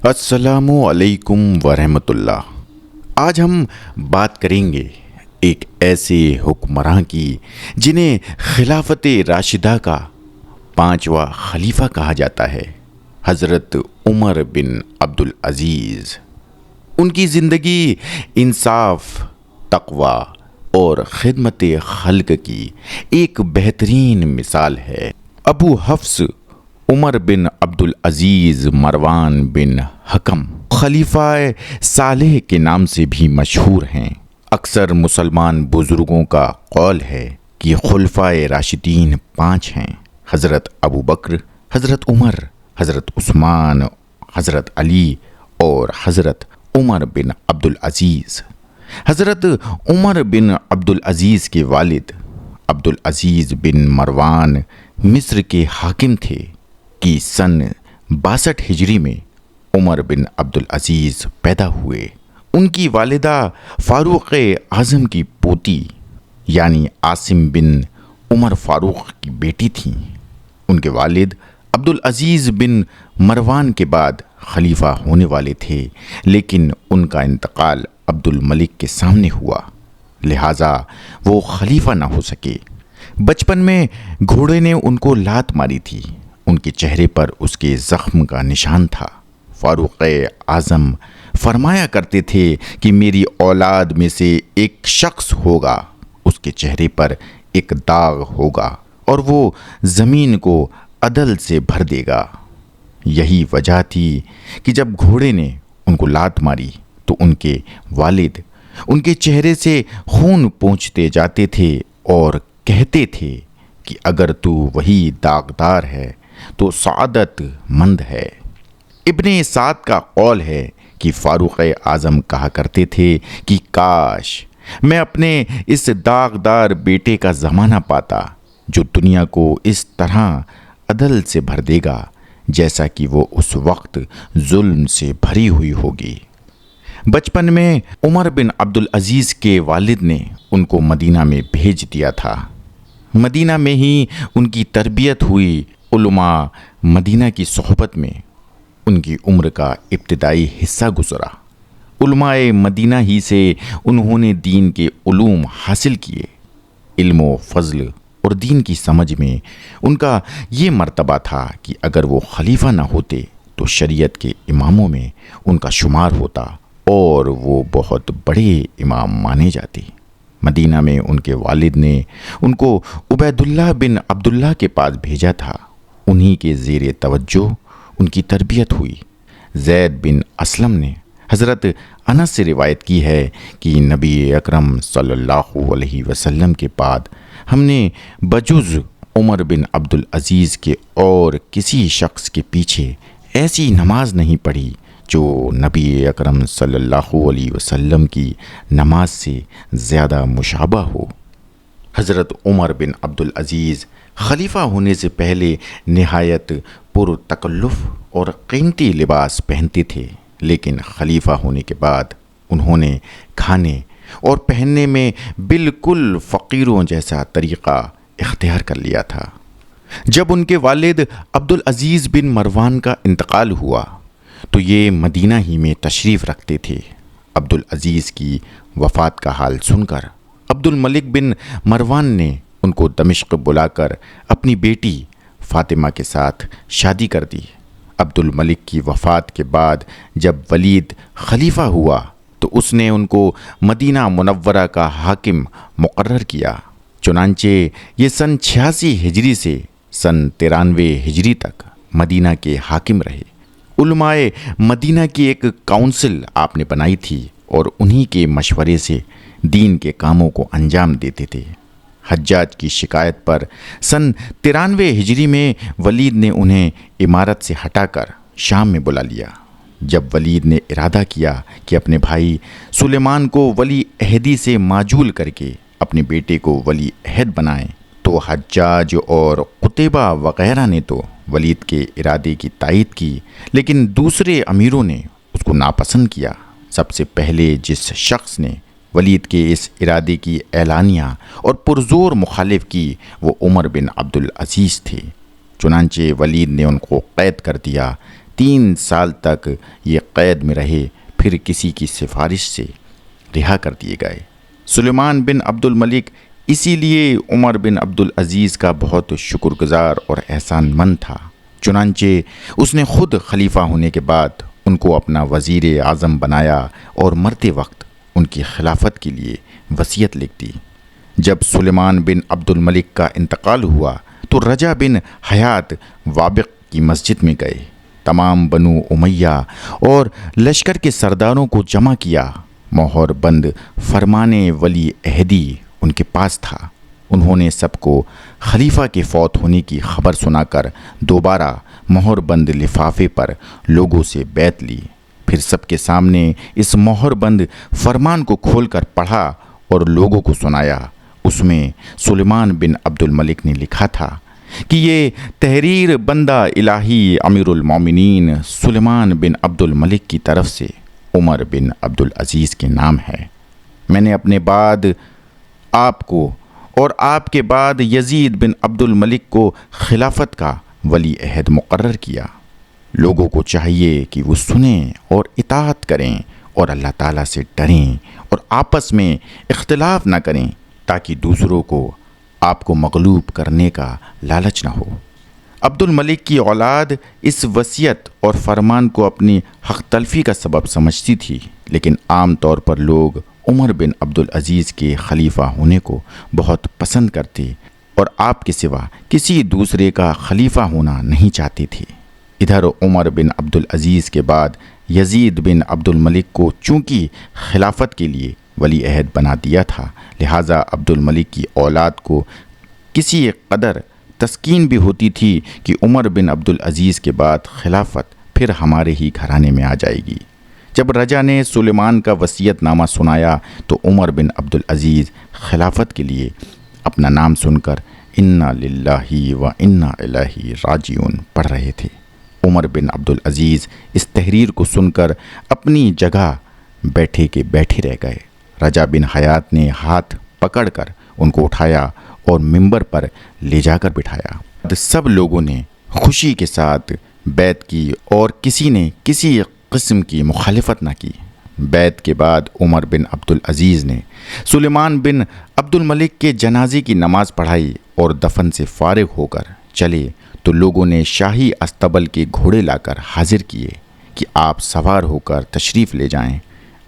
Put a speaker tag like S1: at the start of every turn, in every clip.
S1: السلام علیکم ورحمۃ اللہ۔ آج ہم بات کریں گے ایک ایسے حکمراں کی جنہیں خلافت راشدہ کا 5واں خلیفہ کہا جاتا ہے، حضرت عمر بن عبدالعزیز۔ ان کی زندگی انصاف، تقوی اور خدمت خلق کی ایک بہترین مثال ہے۔ ابو حفص عمر بن عبدالعزیز مروان بن حکم خلیفہ صالح کے نام سے بھی مشہور ہیں۔ اکثر مسلمان بزرگوں کا قول ہے کہ خلفائے راشدین 5 ہیں: حضرت ابو بکر، حضرت عمر، حضرت عثمان، حضرت علی اور حضرت عمر بن عبدالعزیز۔ حضرت عمر بن عبدالعزیز کے والد عبدالعزیز بن مروان مصر کے حاکم تھے کہ سن 62 ہجری میں عمر بن عبدالعزیز پیدا ہوئے۔ ان کی والدہ فاروق اعظم کی پوتی یعنی عاصم بن عمر فاروق کی بیٹی تھیں۔ ان کے والد عبدالعزیز بن مروان کے بعد خلیفہ ہونے والے تھے، لیکن ان کا انتقال عبد الملک کے سامنے ہوا، لہٰذا وہ خلیفہ نہ ہو سکے۔ بچپن میں گھوڑے نے ان کو لات ماری تھی۔ ان کے چہرے پر اس کے زخم کا نشان تھا۔ فاروق اعظم فرمایا کرتے تھے کہ میری اولاد میں سے ایک شخص ہوگا، اس کے چہرے پر ایک داغ ہوگا اور وہ زمین کو عدل سے بھر دے گا۔ یہی وجہ تھی کہ جب گھوڑے نے ان کو لات ماری تو ان کے والد ان کے چہرے سے خون پونچھتے جاتے تھے اور کہتے تھے کہ اگر تو وہی داغدار ہے تو سعادت مند ہے۔ ابن سعد کا قول ہے کہ فاروق اعظم کہا کرتے تھے کہ کاش میں اپنے اس داغدار بیٹے کا زمانہ پاتا جو دنیا کو اس طرح عدل سے بھر دے گا جیسا کہ وہ اس وقت ظلم سے بھری ہوئی ہوگی۔ بچپن میں عمر بن عبدالعزیز کے والد نے ان کو مدینہ میں بھیج دیا تھا۔ مدینہ میں ہی ان کی تربیت ہوئی۔ علماء مدینہ کی صحبت میں ان کی عمر کا ابتدائی حصہ گزرا۔ علماء مدینہ ہی سے انہوں نے دین کے علوم حاصل کیے۔ علم و فضل اور دین کی سمجھ میں ان کا یہ مرتبہ تھا کہ اگر وہ خلیفہ نہ ہوتے تو شریعت کے اماموں میں ان کا شمار ہوتا اور وہ بہت بڑے امام مانے جاتے۔ مدینہ میں ان کے والد نے ان کو عبید اللہ بن عبداللہ کے پاس بھیجا تھا۔ انہی کے زیر توجہ ان کی تربیت ہوئی۔ زید بن اسلم نے حضرت انس سے روایت کی ہے کہ نبی اکرم صلی اللہ علیہ وسلم کے بعد ہم نے بجز عمر بن عبدالعزیز کے اور کسی شخص کے پیچھے ایسی نماز نہیں پڑھی جو نبی اکرم صلی اللہ علیہ وسلم کی نماز سے زیادہ مشابہ ہو۔ حضرت عمر بن عبدالعزیز خلیفہ ہونے سے پہلے نہایت پر تکلف اور قیمتی لباس پہنتے تھے، لیکن خلیفہ ہونے کے بعد انہوں نے کھانے اور پہننے میں بالکل فقیروں جیسا طریقہ اختیار کر لیا تھا۔ جب ان کے والد عبدالعزیز بن مروان کا انتقال ہوا تو یہ مدینہ ہی میں تشریف رکھتے تھے۔ عبدالعزیز کی وفات کا حال سن کر عبد الملک بن مروان نے ان کو دمشق بلا کر اپنی بیٹی فاطمہ کے ساتھ شادی کر دی۔ عبد الملک کی وفات کے بعد جب ولید خلیفہ ہوا تو اس نے ان کو مدینہ منورہ کا حاکم مقرر کیا۔ چنانچہ یہ سن 86 ہجری سے سن 93 ہجری تک مدینہ کے حاکم رہے۔ علماء مدینہ کی ایک کونسل آپ نے بنائی تھی اور انہی کے مشورے سے دین کے کاموں کو انجام دیتے تھے۔ حجاج کی شکایت پر سن 93 ہجری میں ولید نے انہیں امارت سے ہٹا کر شام میں بلا لیا۔ جب ولید نے ارادہ کیا کہ اپنے بھائی سلیمان کو ولی عہدی سے معزول کر کے اپنے بیٹے کو ولی عہد بنائیں تو حجاج اور قتیبہ وغیرہ نے تو ولید کے ارادے کی تائید کی، لیکن دوسرے امیروں نے اس کو ناپسند کیا۔ سب سے پہلے جس شخص نے ولید کے اس ارادے کی اعلانیہ اور پرزور مخالف کی وہ عمر بن عبدالعزیز تھے۔ چنانچہ ولید نے ان کو قید کر دیا۔ 3 سال تک یہ قید میں رہے، پھر کسی کی سفارش سے رہا کر دیے گئے۔ سلیمان بن عبد الملک اسی لیے عمر بن عبدالعزیز کا بہت شکر گزار اور احسان مند تھا۔ چنانچہ اس نے خود خلیفہ ہونے کے بعد ان کو اپنا وزیر اعظم بنایا اور مرتے وقت ان کی خلافت کے لیے وصیت لکھ دی۔ جب سلیمان بن عبد الملک کا انتقال ہوا تو رجا بن حیات وابق کی مسجد میں گئے، تمام بنو امیہ اور لشکر کے سرداروں کو جمع کیا۔ مہر بند فرمان ولی عہدی ان کے پاس تھا۔ انہوں نے سب کو خلیفہ کے فوت ہونے کی خبر سنا کر دوبارہ مہر بند لفافے پر لوگوں سے بیعت لی، پھر سب کے سامنے اس مہر بند فرمان کو کھول کر پڑھا اور لوگوں کو سنایا۔ اس میں سلیمان بن عبد الملک نے لکھا تھا کہ یہ تحریر بندہ الہی امیر المومنین سلیمان بن عبد الملک کی طرف سے عمر بن عبدالعزیز کے نام ہے۔ میں نے اپنے بعد آپ کو اور آپ کے بعد یزید بن عبد الملک کو خلافت کا ولی عہد مقرر کیا۔ لوگوں کو چاہیے کہ وہ سنیں اور اطاعت کریں اور اللہ تعالیٰ سے ڈریں اور آپس میں اختلاف نہ کریں تاکہ دوسروں کو آپ کو مغلوب کرنے کا لالچ نہ ہو۔ عبد الملک کی اولاد اس وصیت اور فرمان کو اپنی حق تلفی کا سبب سمجھتی تھی، لیکن عام طور پر لوگ عمر بن عبدالعزیز کے خلیفہ ہونے کو بہت پسند کرتے اور آپ کے سوا کسی دوسرے کا خلیفہ ہونا نہیں چاہتے تھے۔ ادھر عمر بن عبدالعزیز کے بعد یزید بن عبد الملک کو چونکہ خلافت کے لیے ولی عہد بنا دیا تھا، لہٰذا عبد الملک کی اولاد کو کسی قدر تسکین بھی ہوتی تھی کہ عمر بن عبدالعزیز کے بعد خلافت پھر ہمارے ہی گھرانے میں آ جائے گی۔ جب رجا نے سلیمان کا وصیت نامہ سنایا تو عمر بن عبدالعزیز خلافت کے لیے اپنا نام سن کر انا للہ و انا الیہ راجعون پڑھ رہے تھے۔ عمر بن عبدالعزیز اس تحریر کو سن کر اپنی جگہ بیٹھے کے بیٹھے رہ گئے۔ رجا بن حیات نے ہاتھ پکڑ کر ان کو اٹھایا اور ممبر پر لے جا کر بٹھایا۔ سب لوگوں نے خوشی کے ساتھ بیعت کی اور کسی نے کسی قسم کی مخالفت نہ کی۔ بیعت کے بعد عمر بن عبدالعزیز نے سلیمان بن عبد الملک کے جنازے کی نماز پڑھائی اور دفن سے فارغ ہو کر چلے تو لوگوں نے شاہی استبل کے گھوڑے لا کر حاضر کیے کہ آپ سوار ہو کر تشریف لے جائیں۔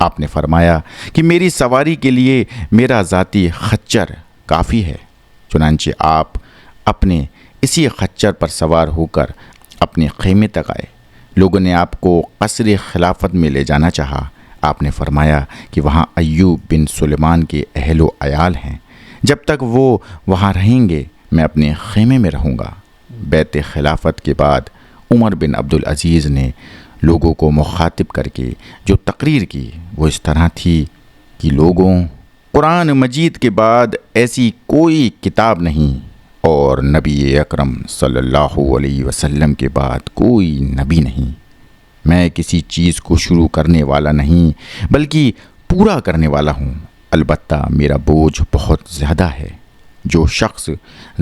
S1: آپ نے فرمایا کہ میری سواری کے لیے میرا ذاتی خچر کافی ہے۔ چنانچہ آپ اپنے اسی خچر پر سوار ہو کر اپنے خیمے تک آئے۔ لوگوں نے آپ کو قصر خلافت میں لے جانا چاہا۔ آپ نے فرمایا کہ وہاں ایوب بن سلیمان کے اہل و عیال ہیں، جب تک وہ وہاں رہیں گے میں اپنے خیمے میں رہوں گا۔ بیعت خلافت کے بعد عمر بن عبدالعزیز نے لوگوں کو مخاطب کر کے جو تقریر کی وہ اس طرح تھی کہ لوگوں، قرآن مجید کے بعد ایسی کوئی کتاب نہیں اور نبی اکرم صلی اللہ علیہ وسلم کے بعد کوئی نبی نہیں۔ میں کسی چیز کو شروع کرنے والا نہیں بلکہ پورا کرنے والا ہوں، البتہ میرا بوجھ بہت زیادہ ہے۔ جو شخص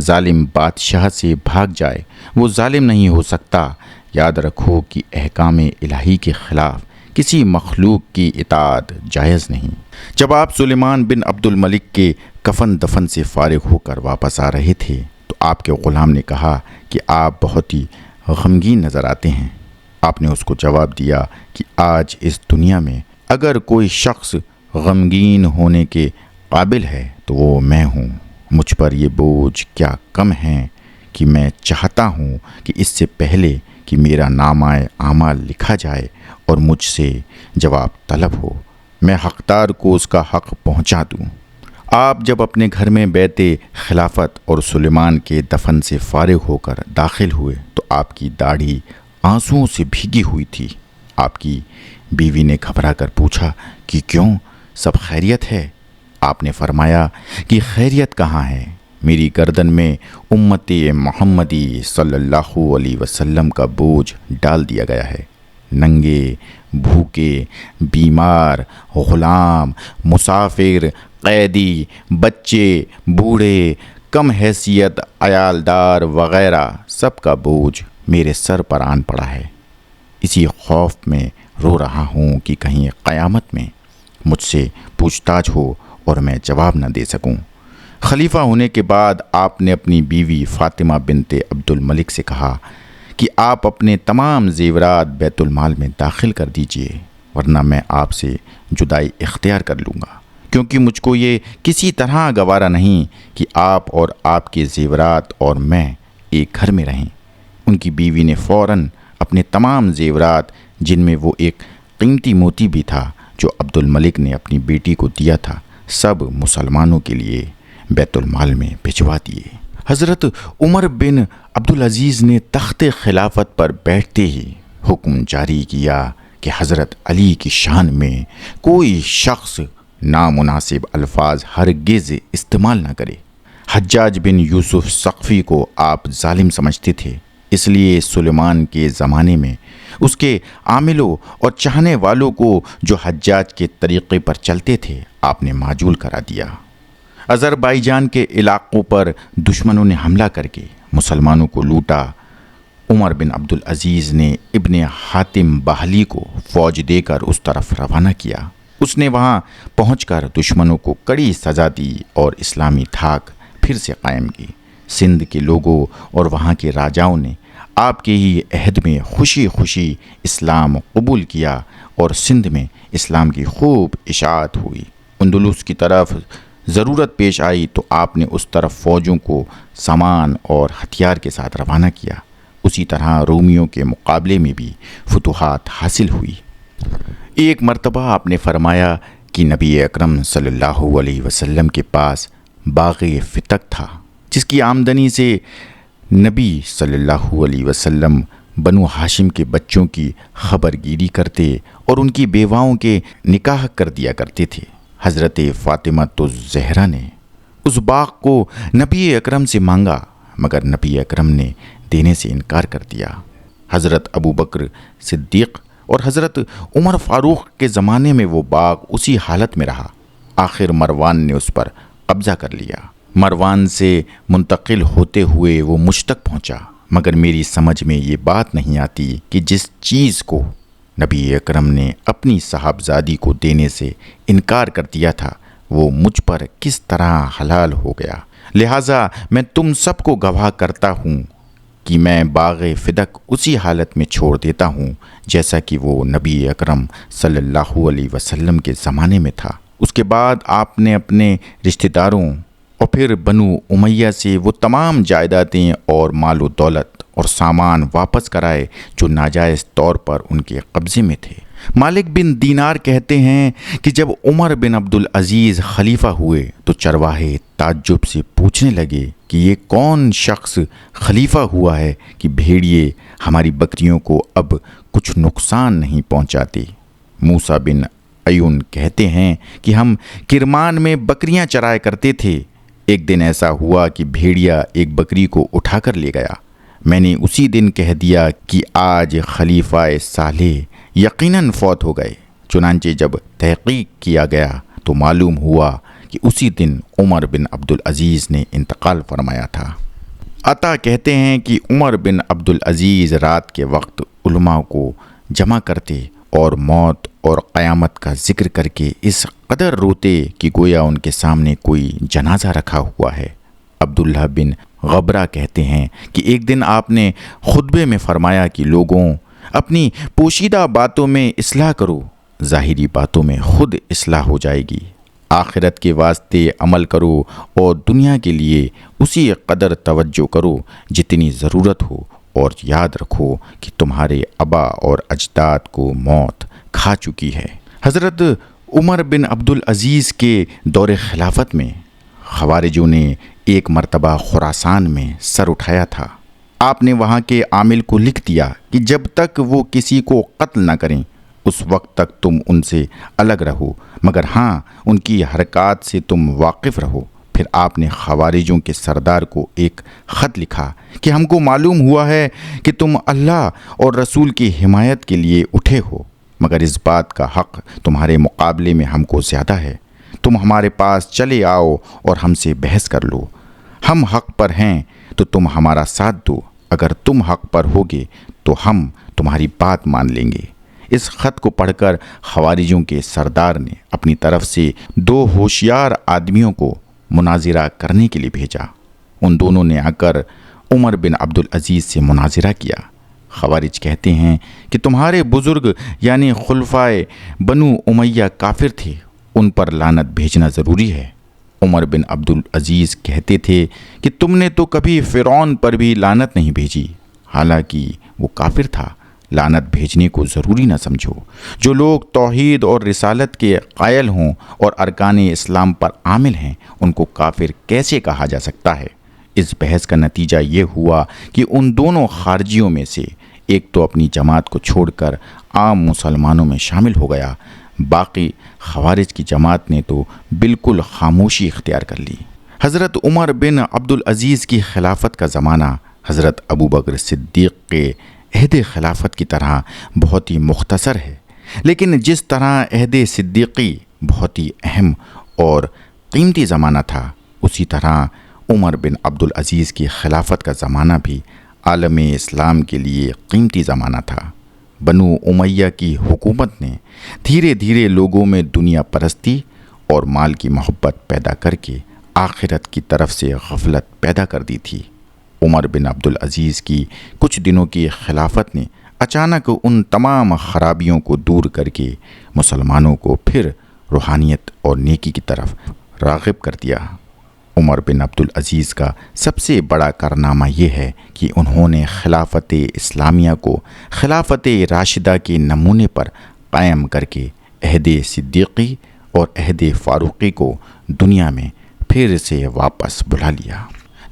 S1: ظالم بادشاہ سے بھاگ جائے وہ ظالم نہیں ہو سکتا۔ یاد رکھو کہ احکام الہی کے خلاف کسی مخلوق کی اطاعت جائز نہیں۔ جب آپ سلیمان بن عبد الملک کے کفن دفن سے فارغ ہو کر واپس آ رہے تھے تو آپ کے غلام نے کہا کہ آپ بہت ہی غمگین نظر آتے ہیں۔ آپ نے اس کو جواب دیا کہ آج اس دنیا میں اگر کوئی شخص غمگین ہونے کے قابل ہے تو وہ میں ہوں۔ مجھ پر یہ بوجھ کیا کم ہے کہ میں چاہتا ہوں کہ اس سے پہلے کہ میرا نامہ اعمال لکھا جائے اور مجھ سے جواب طلب ہو، میں حقدار کو اس کا حق پہنچا دوں۔ آپ جب اپنے گھر میں بیعت خلافت اور سلیمان کے دفن سے فارغ ہو کر داخل ہوئے تو آپ کی داڑھی آنسوؤں سے بھیگی ہوئی تھی۔ آپ کی بیوی نے گھبرا کر پوچھا کہ کیوں، سب خیریت ہے؟ آپ نے فرمایا کہ خیریت کہاں ہے، میری گردن میں امت محمدی صلی اللہ علیہ وسلم کا بوجھ ڈال دیا گیا ہے۔ ننگے، بھوکے، بیمار، غلام، مسافر، قیدی، بچے، بوڑھے، کم حیثیت عیالدار وغیرہ سب کا بوجھ میرے سر پر آن پڑا ہے۔ اسی خوف میں رو رہا ہوں کہ کہیں قیامت میں مجھ سے پوچھ تاچھ ہو اور میں جواب نہ دے سکوں۔ خلیفہ ہونے کے بعد آپ نے اپنی بیوی فاطمہ بنت عبد الملک سے کہا کہ آپ اپنے تمام زیورات بیت المال میں داخل کر دیجئے، ورنہ میں آپ سے جدائی اختیار کر لوں گا، کیونکہ مجھ کو یہ کسی طرح گوارا نہیں کہ آپ اور آپ کے زیورات اور میں ایک گھر میں رہیں۔ ان کی بیوی نے فوراً اپنے تمام زیورات، جن میں وہ ایک قیمتی موتی بھی تھا جو عبد الملک نے اپنی بیٹی کو دیا تھا، سب مسلمانوں کے لیے بیت المال میں بھجوا دیے۔ حضرت عمر بن عبدالعزیز نے تخت خلافت پر بیٹھتے ہی حکم جاری کیا کہ حضرت علی کی شان میں کوئی شخص نامناسب الفاظ ہرگز استعمال نہ کرے۔ حجاج بن یوسف ثقفی کو آپ ظالم سمجھتے تھے، اس لیے سلیمان کے زمانے میں اس کے عاملوں اور چاہنے والوں کو جو حجاج کے طریقے پر چلتے تھے آپ نے معزول کرا دیا۔ آذربائیجان کے علاقوں پر دشمنوں نے حملہ کر کے مسلمانوں کو لوٹا۔ عمر بن عبدالعزیز نے ابن حاتم باہلی کو فوج دے کر اس طرف روانہ کیا۔ اس نے وہاں پہنچ کر دشمنوں کو کڑی سزا دی اور اسلامی دھاک پھر سے قائم کی۔ سندھ کے لوگوں اور وہاں کے راجاؤں نے آپ کے ہی عہد میں خوشی خوشی اسلام قبول کیا اور سندھ میں اسلام کی خوب اشاعت ہوئی۔ اندلس کی طرف ضرورت پیش آئی تو آپ نے اس طرف فوجوں کو سامان اور ہتھیار کے ساتھ روانہ کیا۔ اسی طرح رومیوں کے مقابلے میں بھی فتوحات حاصل ہوئی۔ ایک مرتبہ آپ نے فرمایا کہ نبی اکرم صلی اللہ علیہ وسلم کے پاس باغ فتک تھا، جس کی آمدنی سے نبی صلی اللہ علیہ وسلم بنو ہاشم کے بچوں کی خبر گیری کرتے اور ان کی بیواؤں کے نکاح کر دیا کرتے تھے۔ حضرت فاطمہ الزہرا نے اس باغ کو نبی اکرم سے مانگا، مگر نبی اکرم نے دینے سے انکار کر دیا۔ حضرت ابو بکر صدیق اور حضرت عمر فاروق کے زمانے میں وہ باغ اسی حالت میں رہا۔ آخر مروان نے اس پر قبضہ کر لیا۔ مروان سے منتقل ہوتے ہوئے وہ مجھ تک پہنچا، مگر میری سمجھ میں یہ بات نہیں آتی کہ جس چیز کو نبی اکرم نے اپنی صاحبزادی کو دینے سے انکار کر دیا تھا وہ مجھ پر کس طرح حلال ہو گیا۔ لہٰذا میں تم سب کو گواہ کرتا ہوں کہ میں باغ فدق اسی حالت میں چھوڑ دیتا ہوں جیسا کہ وہ نبی اکرم صلی اللہ علیہ وسلم کے زمانے میں تھا۔ اس کے بعد آپ نے اپنے رشتہ داروں اور پھر بنو امیہ سے وہ تمام جائیدادیں اور مال و دولت اور سامان واپس کرائے جو ناجائز طور پر ان کے قبضے میں تھے۔ مالک بن دینار کہتے ہیں کہ جب عمر بن عبدالعزیز خلیفہ ہوئے تو چرواہے تعجب سے پوچھنے لگے کہ یہ کون شخص خلیفہ ہوا ہے کہ بھیڑیے ہماری بکریوں کو اب کچھ نقصان نہیں پہنچاتے۔ موسیٰ بن ایون کہتے ہیں کہ ہم کرمان میں بکریاں چرایا کرتے تھے۔ ایک دن ایسا ہوا کہ بھیڑیا ایک بکری کو اٹھا کر لے گیا۔ میں نے اسی دن کہہ دیا کہ آج خلیفہ صالح یقیناً فوت ہو گئے۔ چنانچہ جب تحقیق کیا گیا تو معلوم ہوا کہ اسی دن عمر بن عبدالعزیز نے انتقال فرمایا تھا۔ عطا کہتے ہیں کہ عمر بن عبدالعزیز رات کے وقت علماء کو جمع کرتے اور موت اور قیامت کا ذکر کر کے اس قدر روتے کہ گویا ان کے سامنے کوئی جنازہ رکھا ہوا ہے۔ عبداللہ بن غبرہ کہتے ہیں کہ ایک دن آپ نے خطبے میں فرمایا کہ لوگوں، اپنی پوشیدہ باتوں میں اصلاح کرو، ظاہری باتوں میں خود اصلاح ہو جائے گی۔ آخرت کے واسطے عمل کرو اور دنیا کے لیے اسی قدر توجہ کرو جتنی ضرورت ہو، اور یاد رکھو کہ تمہارے آبا اور اجداد کو موت کھا چکی ہے۔ حضرت عمر بن عبدالعزیز کے دور خلافت میں خوارجوں نے ایک مرتبہ خراسان میں سر اٹھایا تھا۔ آپ نے وہاں کے عامل کو لکھ دیا کہ جب تک وہ کسی کو قتل نہ کریں اس وقت تک تم ان سے الگ رہو، مگر ہاں ان کی حرکات سے تم واقف رہو۔ پھر آپ نے خوارجوں کے سردار کو ایک خط لکھا کہ ہم کو معلوم ہوا ہے کہ تم اللہ اور رسول کی حمایت کے لیے اٹھے ہو، مگر اس بات کا حق تمہارے مقابلے میں ہم کو زیادہ ہے۔ تم ہمارے پاس چلے آؤ اور ہم سے بحث کر لو۔ ہم حق پر ہیں تو تم ہمارا ساتھ دو، اگر تم حق پر ہوگے تو ہم تمہاری بات مان لیں گے۔ اس خط کو پڑھ کر خوارجوں کے سردار نے اپنی طرف سے 2 ہوشیار آدمیوں کو مناظرہ کرنے کے لیے بھیجا۔ ان دونوں نے آ کر عمر بن عبدالعزیز سے مناظرہ کیا۔ خوارج کہتے ہیں کہ تمہارے بزرگ یعنی خلفائے بنو امیہ کافر تھے، ان پر لعنت بھیجنا ضروری ہے۔ عمر بن عبدالعزیز کہتے تھے کہ تم نے تو کبھی فرعون پر بھی لعنت نہیں بھیجی، حالانکہ وہ کافر تھا، لعنت بھیجنے کو ضروری نہ سمجھو۔ جو لوگ توحید اور رسالت کے قائل ہوں اور ارکان اسلام پر عامل ہیں، ان کو کافر کیسے کہا جا سکتا ہے؟ اس بحث کا نتیجہ یہ ہوا کہ ان دونوں خارجیوں میں سے ایک تو اپنی جماعت کو چھوڑ کر عام مسلمانوں میں شامل ہو گیا، باقی خوارج کی جماعت نے تو بالکل خاموشی اختیار کر لی۔ حضرت عمر بن عبدالعزیز کی خلافت کا زمانہ حضرت ابوبکر صدیق کے عہد خلافت کی طرح بہت ہی مختصر ہے، لیکن جس طرح عہد صدیقی بہت ہی اہم اور قیمتی زمانہ تھا، اسی طرح عمر بن عبدالعزیز کی خلافت کا زمانہ بھی عالم اسلام کے لیے قیمتی زمانہ تھا۔ بنو امیہ کی حکومت نے دھیرے دھیرے لوگوں میں دنیا پرستی اور مال کی محبت پیدا کر کے آخرت کی طرف سے غفلت پیدا کر دی تھی۔ عمر بن عبدالعزیز کی کچھ دنوں کی خلافت نے اچانک ان تمام خرابیوں کو دور کر کے مسلمانوں کو پھر روحانیت اور نیکی کی طرف راغب کر دیا۔ عمر بن عبدالعزیز کا سب سے بڑا کارنامہ یہ ہے کہ انہوں نے خلافت اسلامیہ کو خلافت راشدہ کے نمونے پر قائم کر کے عہد صدیقی اور عہد فاروقی کو دنیا میں پھر سے واپس بلا لیا۔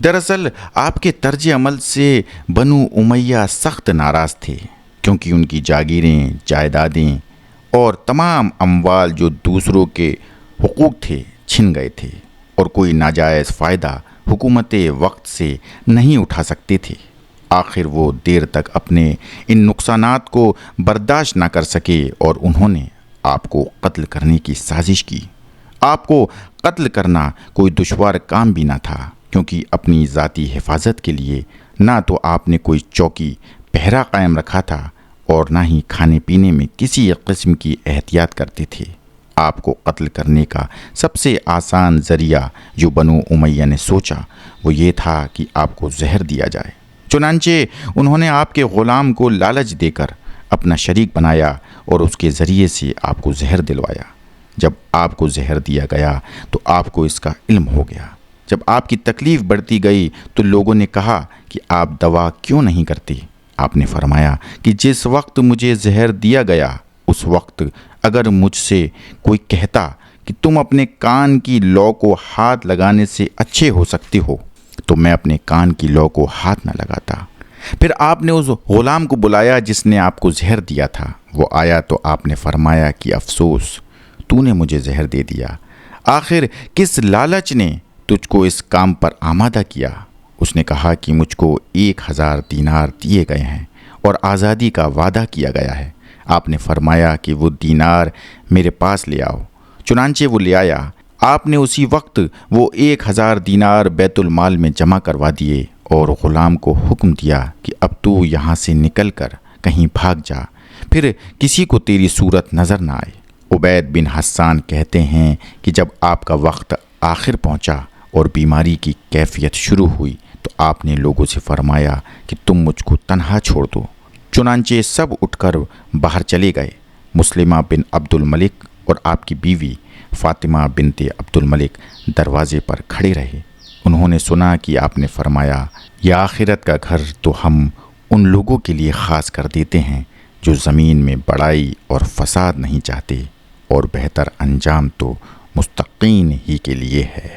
S1: دراصل آپ کے طرز عمل سے بنو امیہ سخت ناراض تھے، کیونکہ ان کی جاگیریں، جائیدادیں اور تمام اموال جو دوسروں کے حقوق تھے چھن گئے تھے، اور کوئی ناجائز فائدہ حکومت وقت سے نہیں اٹھا سکتے تھے۔ آخر وہ دیر تک اپنے ان نقصانات کو برداشت نہ کر سکے اور انہوں نے آپ کو قتل کرنے کی سازش کی۔ آپ کو قتل کرنا کوئی دشوار کام بھی نہ تھا، کیونکہ اپنی ذاتی حفاظت کے لیے نہ تو آپ نے کوئی چوکی پہرا قائم رکھا تھا اور نہ ہی کھانے پینے میں کسی قسم کی احتیاط کرتے تھے۔ آپ کو قتل کرنے کا سب سے آسان ذریعہ جو بنو امیہ نے سوچا وہ یہ تھا کہ آپ کو زہر دیا جائے۔ چنانچہ انہوں نے آپ کے غلام کو لالچ دے کر اپنا شریک بنایا اور اس کے ذریعے سے آپ کو زہر دلوایا۔ جب آپ کو زہر دیا گیا تو آپ کو اس کا علم ہو گیا۔ جب آپ کی تکلیف بڑھتی گئی تو لوگوں نے کہا کہ آپ دوا کیوں نہیں کرتے؟ آپ نے فرمایا کہ جس وقت مجھے زہر دیا گیا اس وقت اگر مجھ سے کوئی کہتا کہ تم اپنے کان کی لو کو ہاتھ لگانے سے اچھے ہو سکتے ہو تو میں اپنے کان کی لو کو ہاتھ نہ لگاتا۔ پھر آپ نے اس غلام کو بلایا جس نے آپ کو زہر دیا تھا۔ وہ آیا تو آپ نے فرمایا کہ افسوس، تو نے مجھے زہر دے دیا۔ آخر کس لالچ نے تجھ کو اس کام پر آمادہ کیا؟ اس نے کہا کہ مجھ کو 1000 دینار دیے گئے ہیں اور آزادی کا وعدہ کیا گیا ہے۔ آپ نے فرمایا کہ وہ دینار میرے پاس لے آؤ۔ چنانچہ وہ لے آیا۔ آپ نے اسی وقت وہ 1000 دینار بیت المال میں جمع کروا دیے اور غلام کو حکم دیا کہ اب تو یہاں سے نکل کر کہیں بھاگ جا، پھر کسی کو تیری صورت نظر نہ آئے۔ عبید بن حسان کہتے ہیں کہ جب آپ کا وقت آخر پہنچا اور بیماری کی کیفیت شروع ہوئی تو آپ نے لوگوں سے فرمایا کہ تم مجھ کو تنہا چھوڑ دو۔ چنانچہ سب اٹھ کر باہر چلے گئے۔ مسلمہ بن عبد الملک اور آپ کی بیوی فاطمہ بنت عبد الملک دروازے پر کھڑے رہے۔ انہوں نے سنا کہ آپ نے فرمایا، یہ آخرت کا گھر تو ہم ان لوگوں کے لیے خاص کر دیتے ہیں جو زمین میں بڑائی اور فساد نہیں چاہتے، اور بہتر انجام تو مستقین ہی کے لیے ہے۔